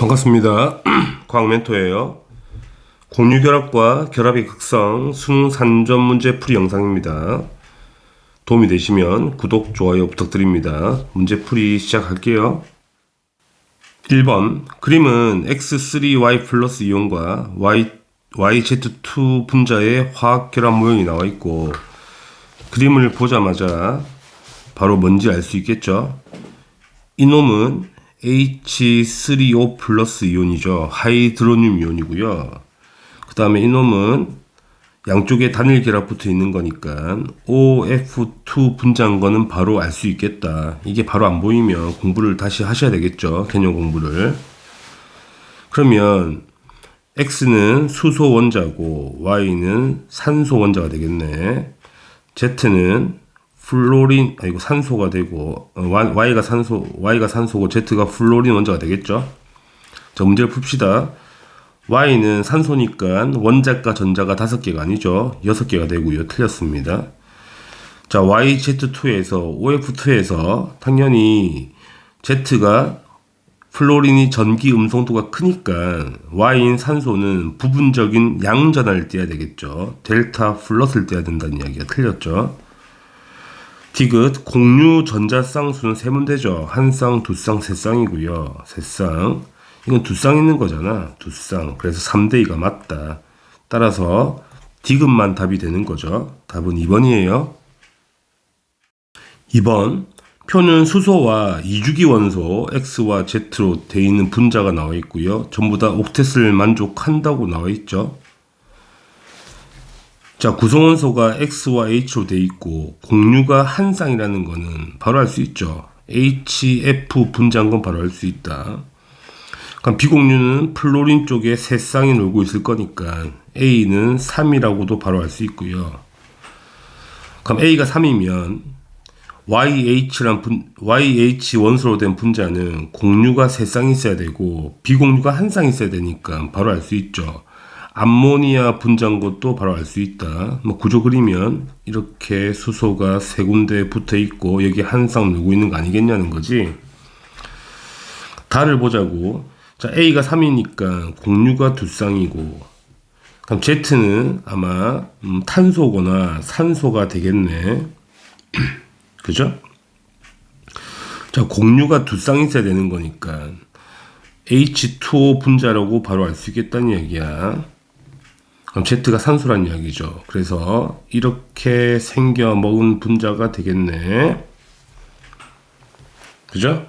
반갑습니다. 과학멘토예요. 공유결합과 결합의 극성 수능 3점 문제풀이 영상입니다. 도움이 되시면 구독, 좋아요 부탁드립니다. 문제풀이 시작할게요. 1번 그림은 x3y 플러스 이온과 yz2 분자의 화학결합 모형이 나와 있고, 그림을 보자마자 바로 뭔지 알 수 있겠죠. 이놈은 H3O 플러스 이온이죠. 하이드로늄 이온이고요. 그 다음에 이놈은 양쪽에 단일 결합 붙어 있는 거니까 OF2 분자인 거는 바로 알 수 있겠다. 이게 바로 안 보이면 공부를 다시 하셔야 되겠죠. 개념 공부를. 그러면 X는 수소 원자고 Y는 산소 원자가 되겠네. Z는 플로린, 산소가 되고, Y가 산소고 Z가 플로린 원자가 되겠죠. 자, 문제를 풉시다. Y는 산소니까 원자과 전자가 5개가 아니죠. 6개가 되고요. 틀렸습니다. 자, YZ2에서, OF2에서 당연히 Z가 플로린이 전기 음성도가 크니까 Y인 산소는 부분적인 양전환을 떼야 되겠죠. 델타 플러스를 떼야 된다는 이야기가 틀렸죠. 디귿 공유 전자 쌍수는 세 문제죠. 한 쌍, 두 쌍, 세 쌍이고요. 세 쌍. 이건 두 쌍 있는 거잖아. 두 쌍. 그래서 3대 2가 맞다. 따라서 디귿만 답이 되는 거죠. 답은 2번이에요. 2번 표는 수소와 이주기 원소 X와 Z로 되어 있는 분자가 나와 있고요. 전부 다 옥텟을 만족한다고 나와 있죠. 자, 구성원소가 X와 H로 되어 있고 공유가 한 쌍이라는 거는 바로 알 수 있죠. HF 분자인 건 바로 알 수 있다. 그럼 비공유는 플로린 쪽에 세 쌍이 놀고 있을 거니까 A는 3이라고도 바로 알 수 있고요. 그럼 A가 3이면 YH 원소로 된 분자는 공유가 세 쌍 있어야 되고 비공유가 한 쌍 있어야 되니까 바로 알 수 있죠. 암모니아 분자인 것도 바로 알 수 있다. 구조 그리면 이렇게 수소가 세 군데 붙어 있고 여기 한 쌍 놀고 있는 거 아니겠냐는 거지. 달을 보자고. 자, A가 3이니까 공유가 두 쌍이고, 그럼 Z는 아마 탄소거나 산소가 되겠네. 그죠? 자, 공유가 두 쌍 있어야 되는 거니까 H2O 분자라고 바로 알 수 있겠다는 이야기야. 그럼 Z가 산소란 이야기죠. 그래서 이렇게 생겨 먹은 분자가 되겠네. 그죠?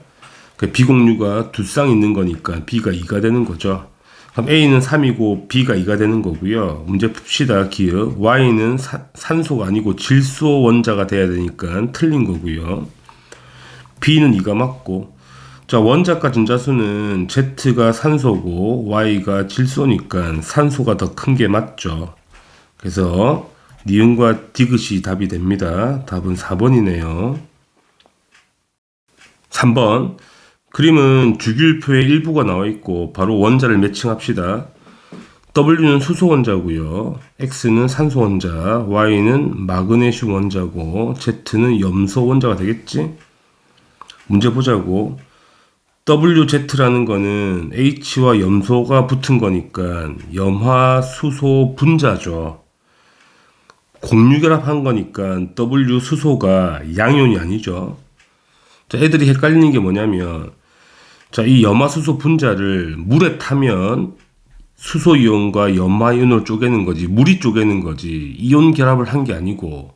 비공유가 두 쌍 있는 거니까 B가 2가 되는 거죠. 그럼 A는 3이고 B가 2가 되는 거고요. 문제 풉시다. 기억. Y는 산소가 아니고 질소 원자가 돼야 되니까 틀린 거고요. B는 2가 맞고. 자, 원자과 전자수는 Z가 산소고 Y가 질소니까 산소가 더 큰 게 맞죠. 그래서 니은과 디귿이 답이 됩니다. 답은 4번이네요. 3번 그림은 주기율표의 일부가 나와 있고 바로 원자를 매칭합시다. W는 수소 원자고요. X는 산소 원자, Y는 마그네슘 원자고 Z는 염소 원자가 되겠지? 문제 보자고. WZ라는 거는 H와 염소가 붙은 거니까 염화 수소 분자죠. 공유결합한 거니까 W 수소가 양이온이 아니죠. 자, 애들이 헷갈리는 게 뭐냐면, 자, 이 염화 수소 분자를 물에 타면 수소 이온과 염화 이온으로 쪼개는 거지, 물이 쪼개는 거지, 이온 결합을 한 게 아니고,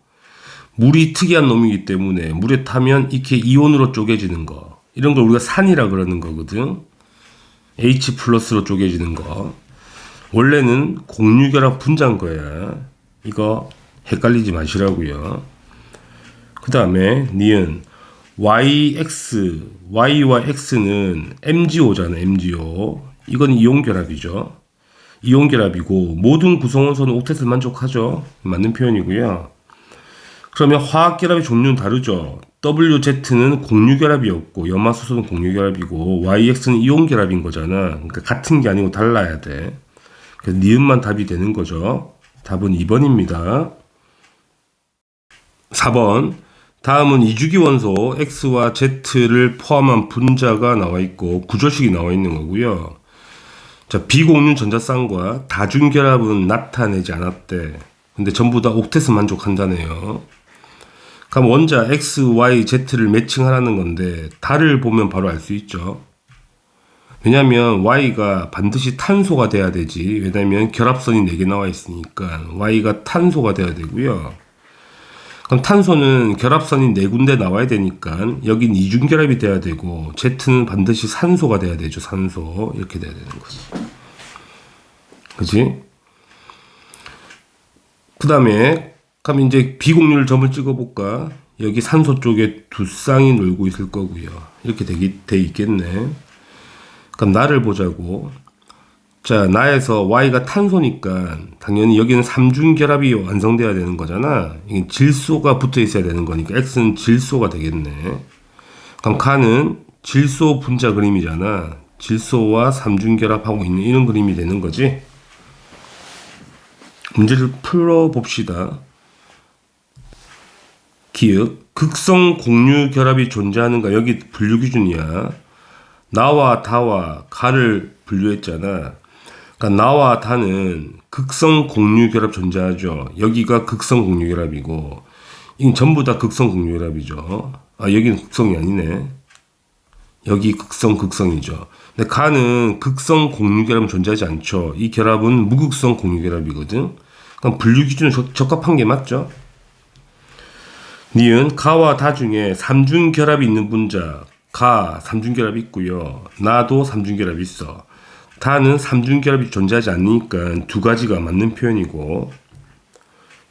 물이 특이한 놈이기 때문에 물에 타면 이렇게 이온으로 쪼개지는 거. 이런 걸 우리가 산이라 그러는 거거든. H 플러스로 쪼개지는 거. 원래는 공유결합 분자인 거야. 이거 헷갈리지 마시라고요. 그 다음에 니은 Y와 X는 MgO잖아. MgO. 이건 이온결합이죠. 이온결합이고 모든 구성원소는 옥텟을 만족하죠. 맞는 표현이고요. 그러면 화학결합의 종류는 다르죠. WZ는 공유결합이었고 염화수소는 공유결합이고 YX는 이온결합인 거잖아. 그러니까 같은 게 아니고 달라야 돼. 그래서 니은만 답이 되는 거죠. 답은 2번입니다. 4번 다음은 이주기 원소 X와 Z를 포함한 분자가 나와 있고 구조식이 나와 있는 거고요. 자, 비공유 전자쌍과 다중결합은 나타내지 않았대. 근데 전부 다 옥텟은 만족한다네요. 그럼 원자 X, Y, Z를 매칭하라는 건데 달을 보면 바로 알 수 있죠. 왜냐면 Y가 반드시 탄소가 돼야 되지. 왜냐면 결합선이 4개 나와 있으니까 Y가 탄소가 돼야 되고요. 그럼 탄소는 결합선이 4군데 나와야 되니까 여긴 이중결합이 돼야 되고 Z는 반드시 산소가 돼야 되죠. 산소. 이렇게 돼야 되는 거지. 그치? 그 다음에 그럼 이제 비공률 점을 찍어볼까? 여기 산소 쪽에 두 쌍이 놀고 있을 거고요. 이렇게 돼 있겠네. 그럼 나를 보자고. 자, 나에서 Y가 탄소니까 당연히 여기는 삼중결합이 완성돼야 되는 거잖아. 이게 질소가 붙어 있어야 되는 거니까 X는 질소가 되겠네. 그럼 가는 질소 분자 그림이잖아. 질소와 삼중결합하고 있는 이런 그림이 되는 거지. 문제를 풀어봅시다. 기역, 극성 공유 결합이 존재하는가? 여기 분류 기준이야. 나와 다와 가를 분류했잖아. 그러니까 나와 다는 극성 공유 결합 존재하죠. 여기가 극성 공유 결합이고, 이건 전부 다 극성 공유 결합이죠. 아, 여기는 극성이 아니네. 여기 극성이죠. 근데 가는 극성 공유 결합은 존재하지 않죠. 이 결합은 무극성 공유 결합이거든. 그럼 분류 기준은 적합한 게 맞죠? 니은 가와 다 중에 삼중결합이 있는 분자, 가 삼중결합이 있고요. 나도 삼중결합이 있어. 다는 삼중결합이 존재하지 않으니까 두 가지가 맞는 표현이고.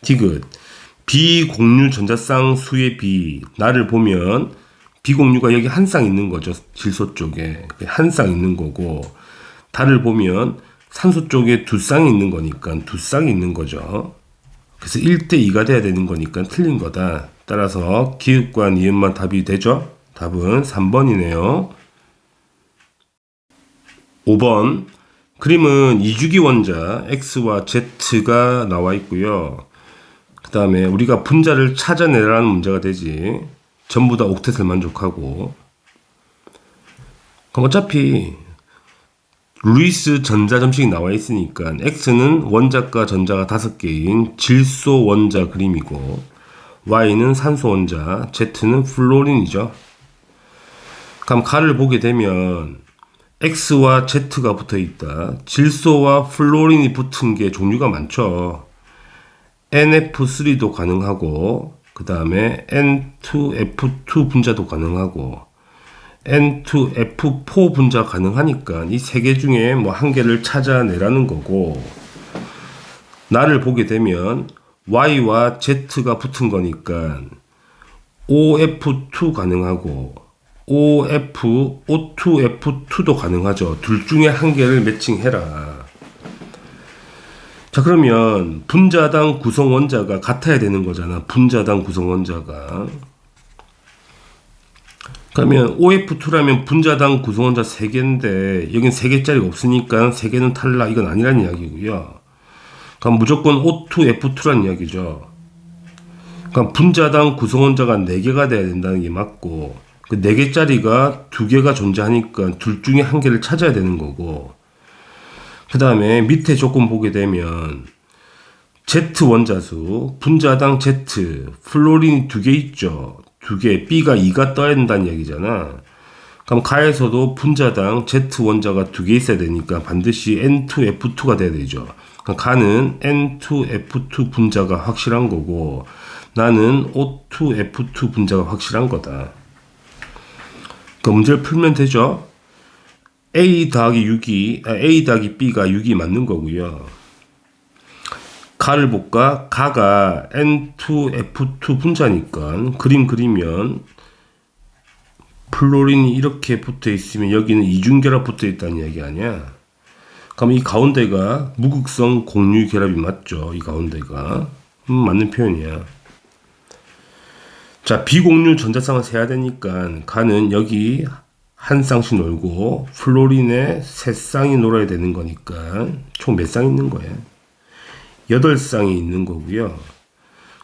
디귿 비공유 전자쌍 수의 비. 나를 보면 비공유가 여기 한 쌍 있는 거죠. 질소 쪽에 한 쌍 있는 거고, 달을 보면 산소 쪽에 두 쌍이 있는 거니까 두 쌍이 있는 거죠. 그래서 1대2가 돼야 되는 거니까 틀린 거다. 따라서 기읍과 니은만 답이 되죠. 답은 3번이네요. 5번 그림은 이주기 원자 X와 Z가 나와 있고요. 그 다음에 우리가 분자를 찾아내라는 문제가 되지. 전부 다 옥텟을 만족하고. 그럼 어차피 루이스 전자 점식이 나와 있으니까 X는 원자과 전자가 5개인 질소 원자 그림이고, Y는 산소 원자, Z는 플로린이죠. 그럼 가를 보게 되면 X와 Z가 붙어 있다. 질소와 플로린이 붙은 게 종류가 많죠. NF3도 가능하고, 그 다음에 N2F2 분자도 가능하고, N2F4 분자 가능하니까 이 세 개 중에 뭐 한 개를 찾아내라는 거고, 나를 보게 되면 Y와 Z가 붙은 거니까 OF2 가능하고 O2F2도 가능하죠. 둘 중에 한 개를 매칭해라. 자, 그러면 분자당 구성 원자가 같아야 되는 거잖아. 분자당 구성 원자가. 그러면 OF2라면 분자당 구성 원자 3개인데 여긴 3개짜리가 없으니까 3개는 탈락. 이건 아니라는 이야기고요. 그럼 무조건 O2F2라는 이야기죠. 그럼 분자당 구성 원자가 4개가 돼야 된다는 게 맞고, 그 4개짜리가 2개가 존재하니까 둘 중에 한 개를 찾아야 되는 거고, 그 다음에 밑에 조건 보게 되면 Z 원자수, 분자당 Z, 플로린이 2개 있죠. 2개, B가 2가 떠야 된다는 얘기잖아. 그럼 가에서도 분자당 Z 원자가 2개 있어야 되니까 반드시 N2F2가 돼야 되죠. 그럼 가는 N2F2 분자가 확실한 거고, 나는 O2F2 분자가 확실한 거다. 그 문제를 풀면 되죠. A 더하기 B가 6이 맞는 거고요. 가를 볼까? 가가 N2F2 분자니까 그림 그리면 플로린이 이렇게 붙어 있으면 여기는 이중결합 붙어 있다는 이야기 아니야? 그럼 이 가운데가 무극성 공유 결합이 맞죠? 이 가운데가 맞는 표현이야. 자, 비공유 전자쌍을 세야 되니까 가는 여기 한 쌍씩 놀고 플로린에 3쌍이 놀아야 되는 거니까 총 몇 쌍 있는 거야? 8쌍이 있는 거고요.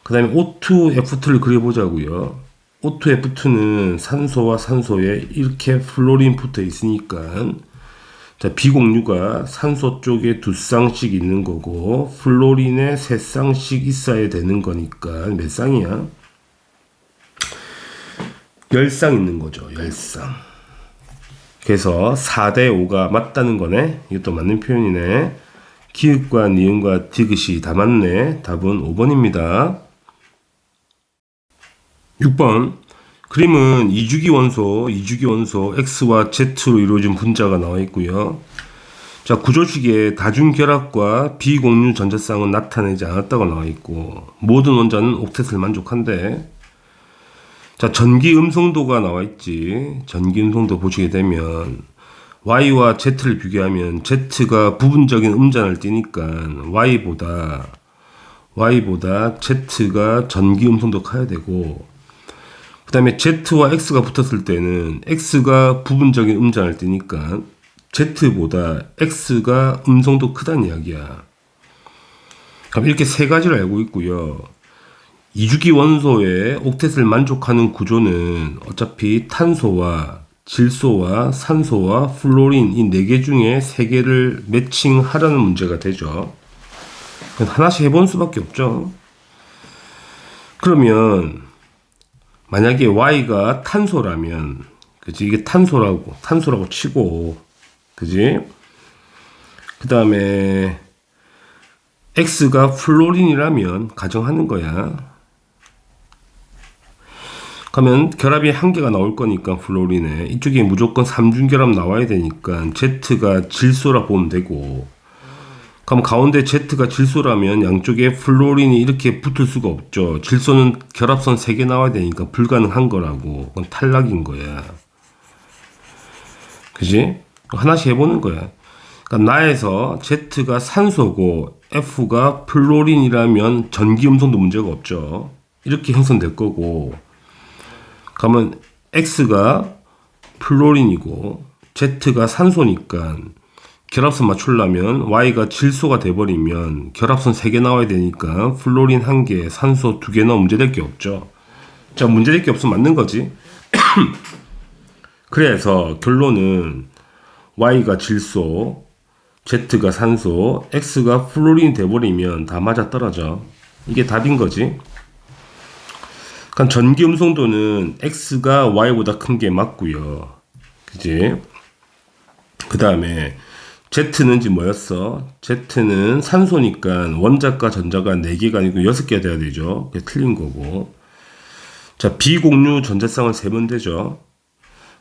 그 다음에 O2F2를 그려보자고요. O2F2는 산소와 산소에 이렇게 플로린 붙어 있으니까 자, 비공유가 산소 쪽에 2쌍씩 있는 거고 플로린에 3쌍씩 있어야 되는 거니까 몇 쌍이야? 10쌍 있는 거죠. 10쌍. 그래서 4대 5가 맞다는 거네. 이것도 맞는 표현이네. 기읍과 니은과 디귿이 다 맞네. 답은 5번입니다. 6번. 그림은 이주기 원소 X와 Z로 이루어진 분자가 나와 있고요. 자, 구조식에 다중결합과 비공유 전자쌍은 나타내지 않았다고 나와 있고 모든 원자는 옥텟을 만족한대. 자, 전기 음성도가 나와 있지. 전기 음성도 보시게 되면 Y와 Z를 비교하면 Z가 부분적인 음전을 띠니까 Y보다 Z가 전기 음성도 커야 되고, 그 다음에 Z와 X가 붙었을 때는 X가 부분적인 음전을 띠니까 Z보다 X가 음성도 크다는 이야기야. 그럼 이렇게 세 가지를 알고 있고요. 이주기 원소의 옥텟을 만족하는 구조는 어차피 탄소와 질소와 산소와 플로린 이 4개 중에 3개를 매칭하라는 문제가 되죠. 하나씩 해본 수밖에 없죠. 그러면 만약에 Y가 탄소라면, 그지? 이게 탄소라고 치고, 그지? 그 다음에 X가 플로린이라면 가정하는 거야. 그러면 결합이 한 개가 나올 거니까 플로린에 이쪽에 무조건 3중결합 나와야 되니까 Z가 질소라 보면 되고, 그럼 가운데 Z가 질소라면 양쪽에 플로린이 이렇게 붙을 수가 없죠. 질소는 결합선 3개 나와야 되니까 불가능한 거라고. 그건 탈락인 거야. 그지? 하나씩 해보는 거야. 그러니까 나에서 Z가 산소고 F가 플로린이라면 전기 음성도 문제가 없죠. 이렇게 형성될 거고, 그러면 X가 플로린이고 Z가 산소니까 결합선 맞추려면 Y가 질소가 돼버리면 결합선 3개 나와야 되니까 플로린 1개, 산소 2개 나오면 문제될 게 없죠. 자, 문제될 게 없으면 맞는 거지. 그래서 결론은 Y가 질소, Z가 산소, X가 플로린이 돼버리면 다 맞아떨어져. 이게 답인 거지. 그러니까 전기 음성도는 X가 Y보다 큰 게 맞고요. 그지? 그 다음에 Z는 지금 뭐였어? Z는 산소니까 원자과 전자가 4개가 아니고 6개가 돼야 되죠. 그게 틀린 거고. 자, 비공유 전자쌍을 세면 되죠.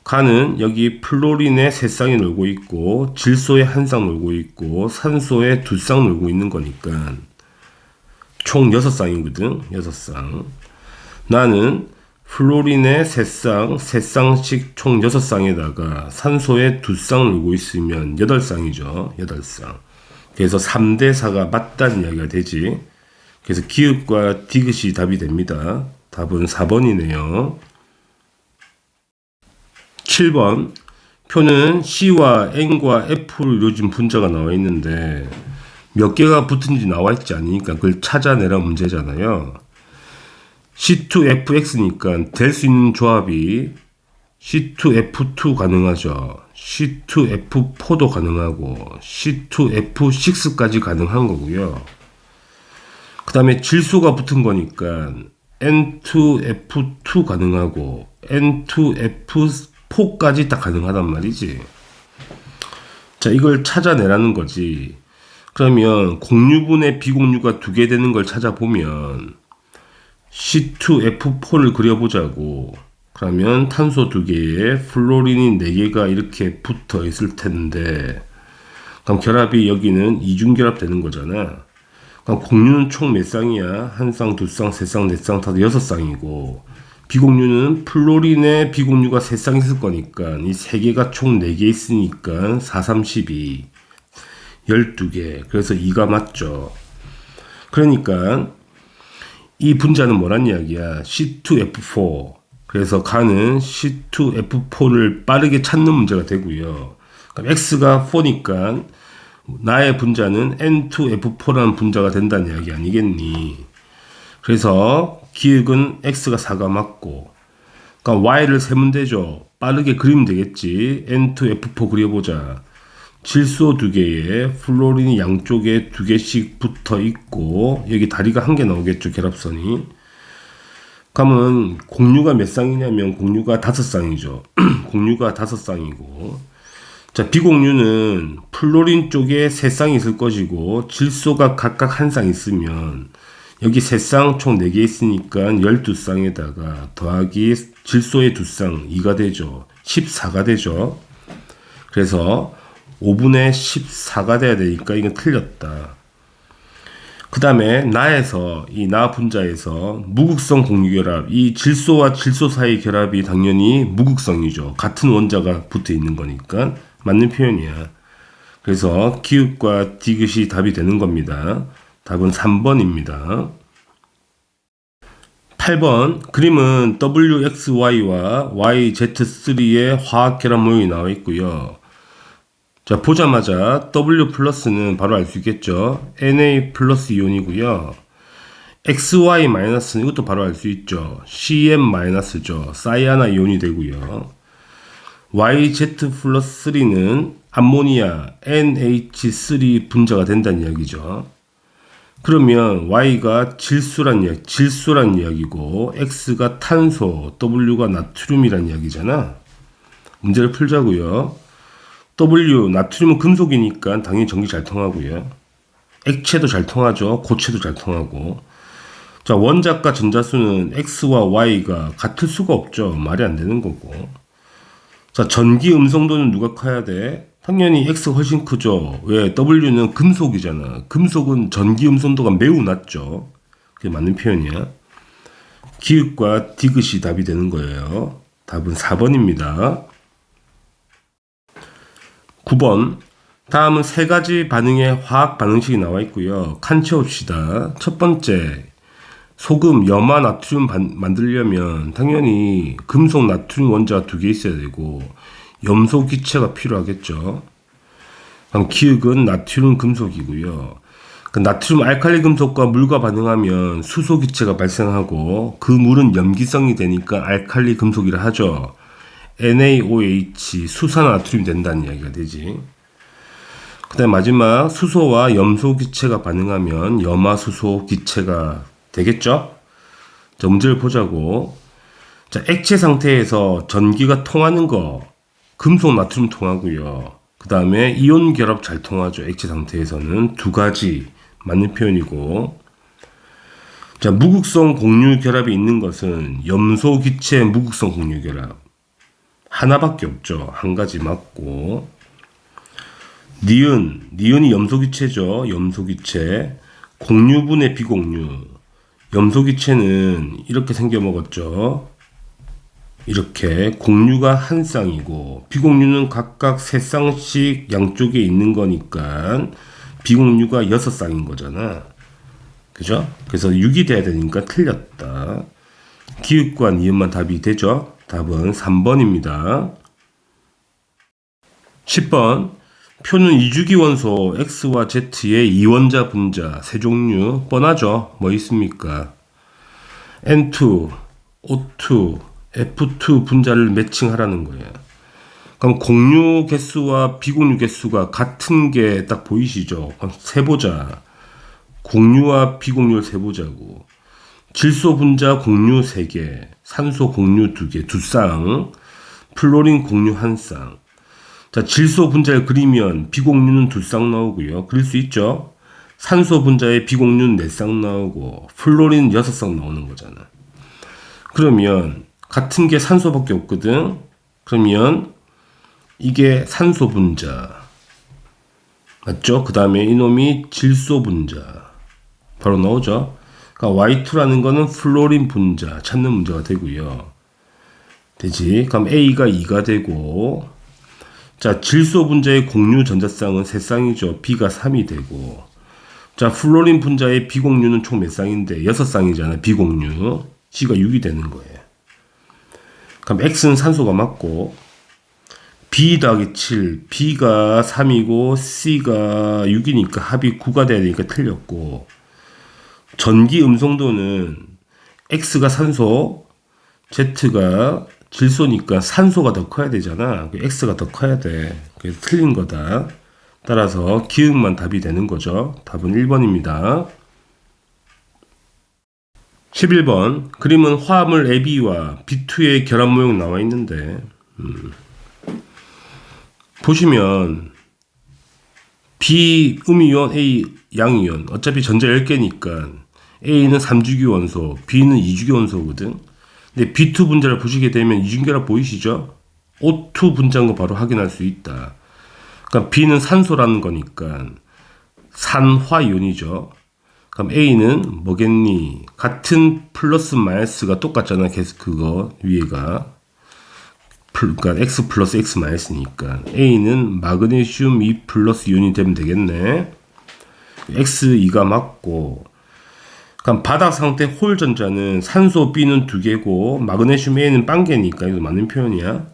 가는 여기 플로린에 3쌍이 놀고 있고 질소에 1쌍 놀고 있고 산소에 2쌍 놀고 있는 거니까 총 6쌍이거든. 6쌍. 나는 플로린에 3쌍씩 총 6쌍에다가 산소에 2쌍 놀고 있으면 8쌍이죠. 8쌍. 그래서 3대 4가 맞다는 이야기가 되지. 그래서 기읍과 디귿이 답이 됩니다. 답은 4번이네요. 7번. 표는 C와 N과 F로 이루어진 분자가 나와 있는데 몇 개가 붙은지 나와 있지 않으니까 그걸 찾아내라 문제잖아요. C2FX니까 될 수 있는 조합이 C2F2 가능하죠. C2F4도 가능하고 C2F6까지 가능한 거고요. 그 다음에 질소가 붙은 거니까 N2F2 가능하고 N2F4까지 다 가능하단 말이지. 자, 이걸 찾아내라는 거지. 그러면 공유분의 비공유가 2개 되는 걸 찾아보면 C2F4를 그려보자고. 그러면 탄소 2개에 플로린이 4개가 이렇게 붙어 있을 텐데, 그럼 결합이 여기는 이중결합 되는 거잖아. 그럼 공유는 총 몇 쌍이야? 1쌍, 2쌍, 3쌍, 4쌍, 다 6쌍이고, 비공유는 플로린에 비공유가 3쌍 있을 거니까 이 3개가 총 4개 있으니까 4, 3, 12, 12개. 그래서 2가 맞죠. 그러니까 이 분자는 뭐란 이야기야? C2F4. 그래서 가는 C2F4를 빠르게 찾는 문제가 되고요. 그럼 X가 4니까 나의 분자는 N2F4라는 분자가 된다는 이야기 아니겠니? 그래서 기획은 X가 4가 맞고, 그러니까 Y를 세면 되죠. 빠르게 그리면 되겠지. N2F4 그려보자. 질소 2개에 플로린이 양쪽에 2개씩 붙어 있고, 여기 다리가 1개 나오겠죠, 결합선이. 그러면 공유가 몇 쌍이냐면 공유가 5쌍이죠. 공유가 5쌍이고, 자, 비공유는 플로린 쪽에 3쌍이 있을 것이고, 질소가 각각 1쌍 있으면 여기 3쌍 총 4개 있으니까 12쌍에다가 더하기 질소의 2쌍 2가 되죠. 14가 되죠. 그래서 5분의 14가 돼야 되니까 이건 틀렸다. 그 다음에 나에서, 이 나 분자에서 무극성 공유결합, 이 질소와 질소 사이 결합이 당연히 무극성이죠. 같은 원자가 붙어 있는 거니까 맞는 표현이야. 그래서 기읍과 디귿이 답이 되는 겁니다. 답은 3번입니다. 8번 그림은 WXY와 YZ3의 화학 결합 모형이 나와 있고요. 자, 보자마자 W 플러스는 바로 알 수 있겠죠. Na 플러스 이온이고요. XY 마이너스는 이것도 바로 알 수 있죠. CM 마이너스죠. 사이아나 이온이 되고요. YZ 플러스 3는 암모니아 NH3 분자가 된다는 이야기죠. 그러면 Y가 질소란 이야기고 X가 탄소, W가 나트륨이란 이야기잖아. 문제를 풀자고요. W, 나트륨은 금속이니까 당연히 전기 잘 통하고요. 액체도 잘 통하죠. 고체도 잘 통하고. 자, 원자과 전자수는 X와 Y가 같을 수가 없죠. 말이 안 되는 거고. 자, 전기 음성도는 누가 커야 돼? 당연히 X가 훨씬 크죠. 왜? W는 금속이잖아. 금속은 전기 음성도가 매우 낮죠. 그게 맞는 표현이야. 기읍과 디귿이 답이 되는 거예요. 답은 4번입니다. 9번. 다음은 3가지 반응의 화학 반응식이 나와 있고요. 칸 채웁시다. 첫 번째, 소금, 염화, 나트륨 만들려면 당연히 금속, 나트륨 원자가 2개 있어야 되고 염소 기체가 필요하겠죠. 그럼 기역은 나트륨 금속이고요. 그 나트륨 알칼리 금속과 물과 반응하면 수소 기체가 발생하고 그 물은 염기성이 되니까 알칼리 금속이라 하죠. NaOH 수산나트륨이 된다는 이야기가 되지. 그 다음 마지막 수소와 염소 기체가 반응하면 염화수소 기체가 되겠죠. 자, 문제를 보자고. 자, 액체 상태에서 전기가 통하는 거 금속 나트륨 통하고요. 그 다음에 이온 결합 잘 통하죠. 액체 상태에서는 2가지 맞는 표현이고. 자, 무극성 공유 결합이 있는 것은 염소 기체 무극성 공유 결합 하나밖에 없죠. 한 가지 맞고. 니은이 염소 기체죠. 염소 기체. 공유분의 비공유. 염소 기체는 이렇게 생겨 먹었죠. 이렇게 공유가 한 쌍이고 비공유는 각각 3쌍씩 양쪽에 있는 거니까 비공유가 6쌍인 거잖아. 그죠? 그래서 6이 돼야 되니까 틀렸다. 기읍과 니은만 답이 되죠. 답은 3번입니다. 10번 표는 이주기 원소 X와 Z의 이원자 분자 세 종류 뻔하죠. 뭐 있습니까? N2, O2, F2 분자를 매칭하라는 거예요. 그럼 공유 개수와 비공유 개수가 같은 게 딱 보이시죠? 그럼 세보자. 공유와 비공유를 세보자고. 질소 분자 공유 3개, 산소 공유 2개, 2쌍, 플로린 공유 1쌍. 자, 질소 분자를 그리면 비공유는 2쌍 나오고요. 그릴 수 있죠? 산소 분자에 비공유는 4쌍 나오고, 플로린 6쌍 나오는 거잖아. 그러면 같은 게 산소밖에 없거든. 그러면 이게 산소 분자 맞죠? 그 다음에 이놈이 질소 분자 바로 나오죠. 그러니까 Y2라는 거는 플로린 분자 찾는 문제가 되고요. 되지? 그럼 A가 2가 되고, 자, 질소 분자의 공유 전자쌍은 3쌍이죠. B가 3이 되고, 자, 플로린 분자의 비공유는 총 몇 쌍인데 6쌍이잖아. 비공유. C가 6이 되는 거예요. 그럼 X는 산소가 맞고, B 더하기 7, B가 3이고 C가 6이니까 합이 9가 돼야 되니까 틀렸고, 전기 음성도는 X가 산소, Z가 질소니까 산소가 더 커야 되잖아. X가 더 커야 돼. 그래서 틀린 거다. 따라서 기응만 답이 되는 거죠. 답은 1번입니다. 11번 그림은 화합물 AB와 B2의 결합 모형 나와 있는데 보시면 B 음이온, A 양이온 어차피 전자 10개니까 A는 3주기 원소, B는 2주기 원소거든. 근데 B2 분자를 보시게 되면 이중결합 보이시죠? O2 분자인 거 바로 확인할 수 있다. 그러니까 B는 산소라는 거니까 산화이온이죠. 그럼 A는 뭐겠니? 같은 플러스 마이너스가 똑같잖아. 계속 그거 위에가 그러니까 X 플러스 X 마이너스니까 A는 마그네슘 2 플러스 이온이 되면 되겠네. X2가 맞고 그럼 바닥 상태 홀 전자는 산소 B는 2개고 마그네슘 A는 빵개니까 이거 맞는 표현이야.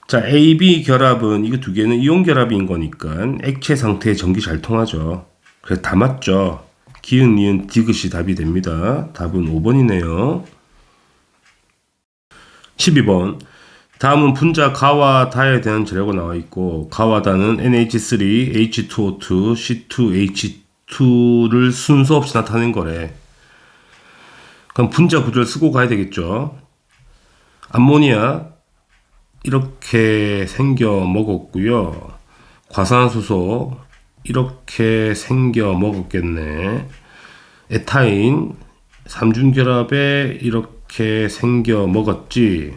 자, AB 결합은 이거 2개는 이온 결합인 거니까 액체 상태에 전기 잘 통하죠. 그래서 다 맞죠. 기응, 니은, 디귿이 답이 됩니다. 답은 5번이네요. 12번 다음은 분자 가와 다에 대한 재료가 나와 있고 가와 다는 NH3, H2O2, C2H2를 순서 없이 나타낸 거래. 그럼 분자 구조를 쓰고 가야 되겠죠. 암모니아 이렇게 생겨 먹었고요. 과산화수소 이렇게 생겨 먹었겠네. 에타인 삼중결합에 이렇게 생겨 먹었지.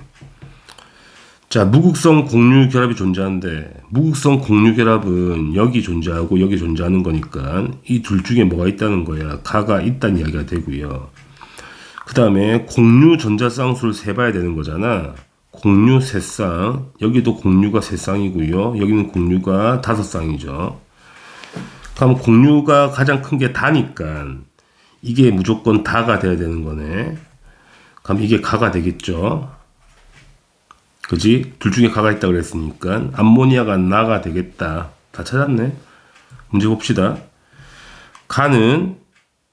자, 무극성 공유 결합이 존재하는데 무극성 공유 결합은 여기 존재하고 여기 존재하는 거니까 이 둘 중에 뭐가 있다는 거야. 가가 있다는 이야기가 되고요. 그 다음에 공유 전자쌍수를 세봐야 되는 거잖아. 공유 3쌍, 여기도 공유가 3쌍이고요. 여기는 공유가 5쌍이죠. 그럼 공유가 가장 큰 게 다니까 이게 무조건 다가 돼야 되는 거네. 그럼 이게 가가 되겠죠. 그지? 둘 중에 가가 있다 그랬으니까 암모니아가 나가 되겠다. 다 찾았네. 문제 봅시다. 가는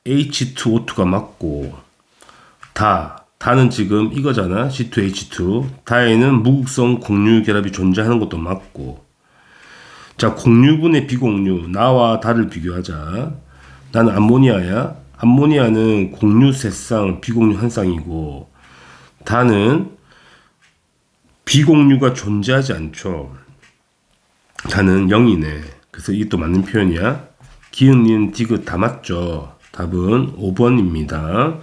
H2O2가 맞고 다는 지금 이거잖아. C2H2. 다에는 무극성 공유 결합이 존재하는 것도 맞고. 자, 공유분의 비공유. 나와 다를 비교하자. 나는 암모니아야. 암모니아는 공유 3쌍, 비공유 1쌍이고 다는 비공유가 존재하지 않죠. 다는 0이네. 그래서 이게 또 맞는 표현이야. 기은, 니은, 디귿 다 맞죠. 답은 5번입니다.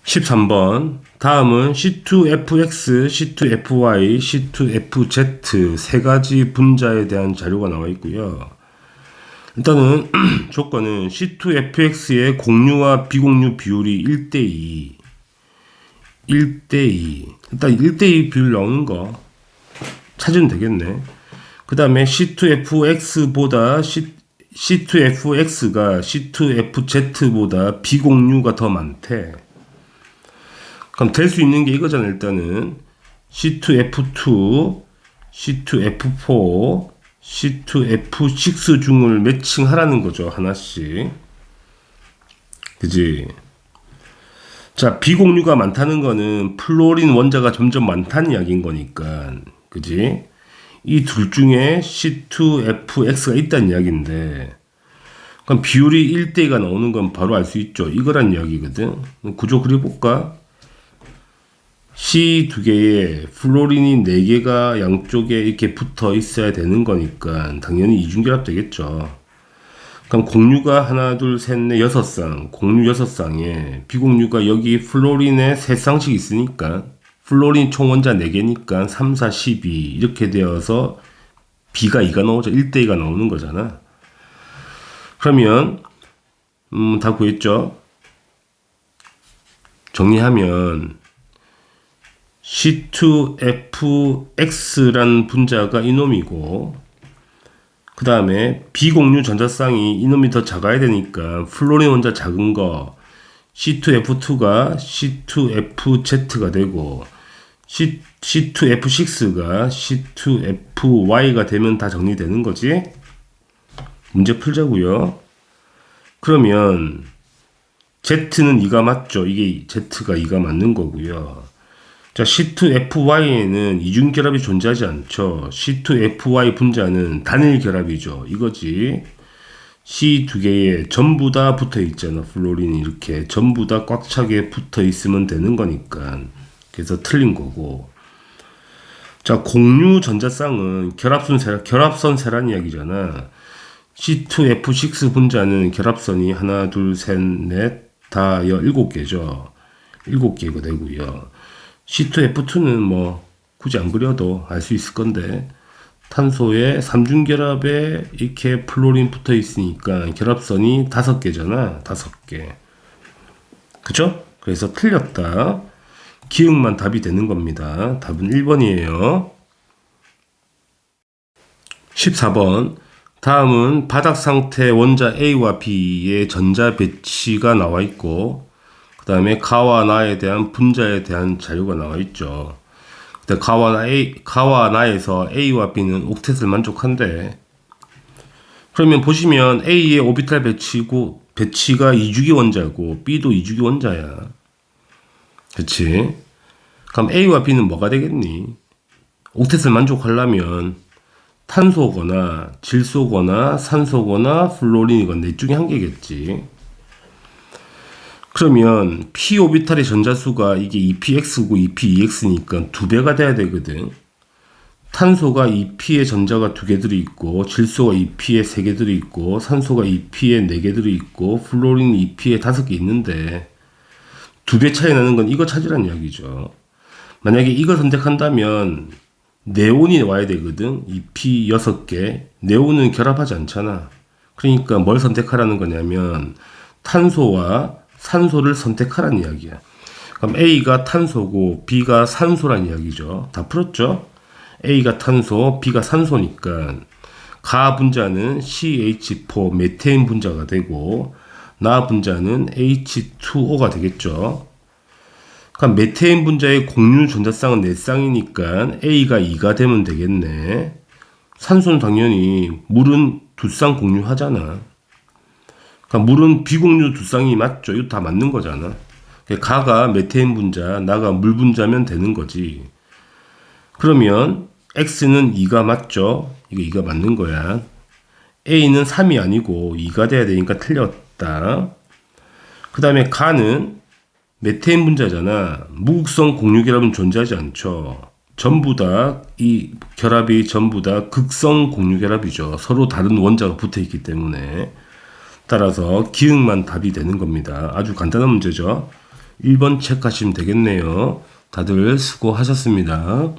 13번 다음은 C2FX, C2FY, C2FZ 세 가지 분자에 대한 자료가 나와 있고요. 일단은 조건은 C2FX의 공유와 비공유 비율이 1대2 1대2 일단 1대2 비율 나오는 거 찾으면 되겠네. 그 다음에 C2FX보다 C2FX가 C2FZ보다 비공유가 더 많대. 그럼 될 수 있는 게 이거잖아. 일단은 C2F2, C2F4, C2F6 중을 매칭하라는 거죠. 하나씩. 그지? 자, 비공유가 많다는 거는 플로린 원자가 점점 많다는 이야기인 거니까. 그지? 이 둘 중에 C2FX가 있다는 이야기인데 그럼 비율이 1대2가 나오는 건 바로 알 수 있죠. 이거란 이야기거든. 구조 그려볼까? C 2개에 플로린이 4개가 양쪽에 이렇게 붙어 있어야 되는 거니까 당연히 이중결합 되겠죠. 그럼 공유가 하나, 둘, 셋, 넷, 6쌍, 공유 6쌍에 비공유가 여기 플로린에 3쌍씩 있으니까 플로린 총 원자 4개니까 3, 4, 12 이렇게 되어서 B가 2가 나오죠. 1대2가 나오는 거잖아. 그러면 다 구했죠. 정리하면 C2FX라는 분자가 이놈이고 그 다음에 비공유 전자쌍이 이놈이 더 작아야 되니까 플로린 원자 작은 거 C2F2가 C2FZ가 되고 C2F6가 C2FY가 되면 다 정리되는 거지. 문제 풀자고요. 그러면 Z는 2가 맞죠. 이게 Z가 2가 맞는 거고요. 자, C2FY에는 이중결합이 존재하지 않죠. C2FY 분자는 단일 결합이죠. 이거지. C 두 개에 전부 다 붙어 있잖아. 플로린이 이렇게 전부 다 꽉 차게 붙어 있으면 되는 거니까. 그래서 틀린 거고. 자, 공유 전자쌍은 결합선 세란 이야기잖아. C2F6 분자는 결합선이 하나, 둘, 셋, 넷, 다 7개죠. 7개가 되고요. C2F2는 뭐 굳이 안 그려도 알 수 있을 건데 탄소에 삼중결합에 이렇게 플로린 붙어 있으니까 결합선이 5개잖아. 5개. 그죠? 그래서 틀렸다. 기억만 답이 되는 겁니다. 답은 1번이에요. 14번. 다음은 바닥 상태 원자 A와 B의 전자 배치가 나와 있고, 그 다음에 가와 나에 대한 분자에 대한 자료가 나와 있죠. 가와 나에서 A와 B는 옥텟을 만족한대. 그러면 보시면 A의 오비탈 배치가 2주기 원자고 B도 2주기 원자야. 그치? 그럼 A와 B는 뭐가 되겠니? 옥텟을 만족하려면 탄소거나 질소거나 산소거나 플로린이거나 넷 중에 한 개겠지. 그러면 p 오비탈의 전자수가 이게 2px고 2p2x니까 2배가 돼야 되거든. 탄소가 2p의 전자가 2개 들어있고, 질소가 2p에 3개 들어있고, 산소가 2p에 4개 들어있고, 플로린 2p에 5개 있는데 2배 차이 나는 건 이거 찾으란 이야기죠. 만약에 이거 선택한다면 네온이 와야 되거든. 2p 6개. 네온은 결합하지 않잖아. 그러니까 뭘 선택하라는 거냐면 탄소와 산소를 선택하라는 이야기야. 그럼 A가 탄소고 B가 산소란 이야기죠. 다 풀었죠? A가 탄소, B가 산소니까 가 분자는 CH4 메테인 분자가 되고 나 분자는 H2O가 되겠죠. 그럼 메테인 분자의 공유 전자쌍은 4쌍이니까 A가 2가 되면 되겠네. 산소는 당연히 물은 2쌍 공유하잖아. 그러니까 물은 비공유 2쌍이 맞죠? 이거 다 맞는 거잖아. 가가 메테인 분자, 나가 물 분자면 되는 거지. 그러면 X는 2가 맞죠? 이거 2가 맞는 거야. A는 3이 아니고 2가 돼야 되니까 틀렸다. 그 다음에 가는 메테인 분자잖아. 무극성 공유결합은 존재하지 않죠. 전부 다 이 결합이 전부 다 극성 공유결합이죠. 서로 다른 원자가 붙어 있기 때문에. 따라서 기억만 답이 되는 겁니다. 아주 간단한 문제죠. 1번 체크하시면 되겠네요. 다들 수고하셨습니다.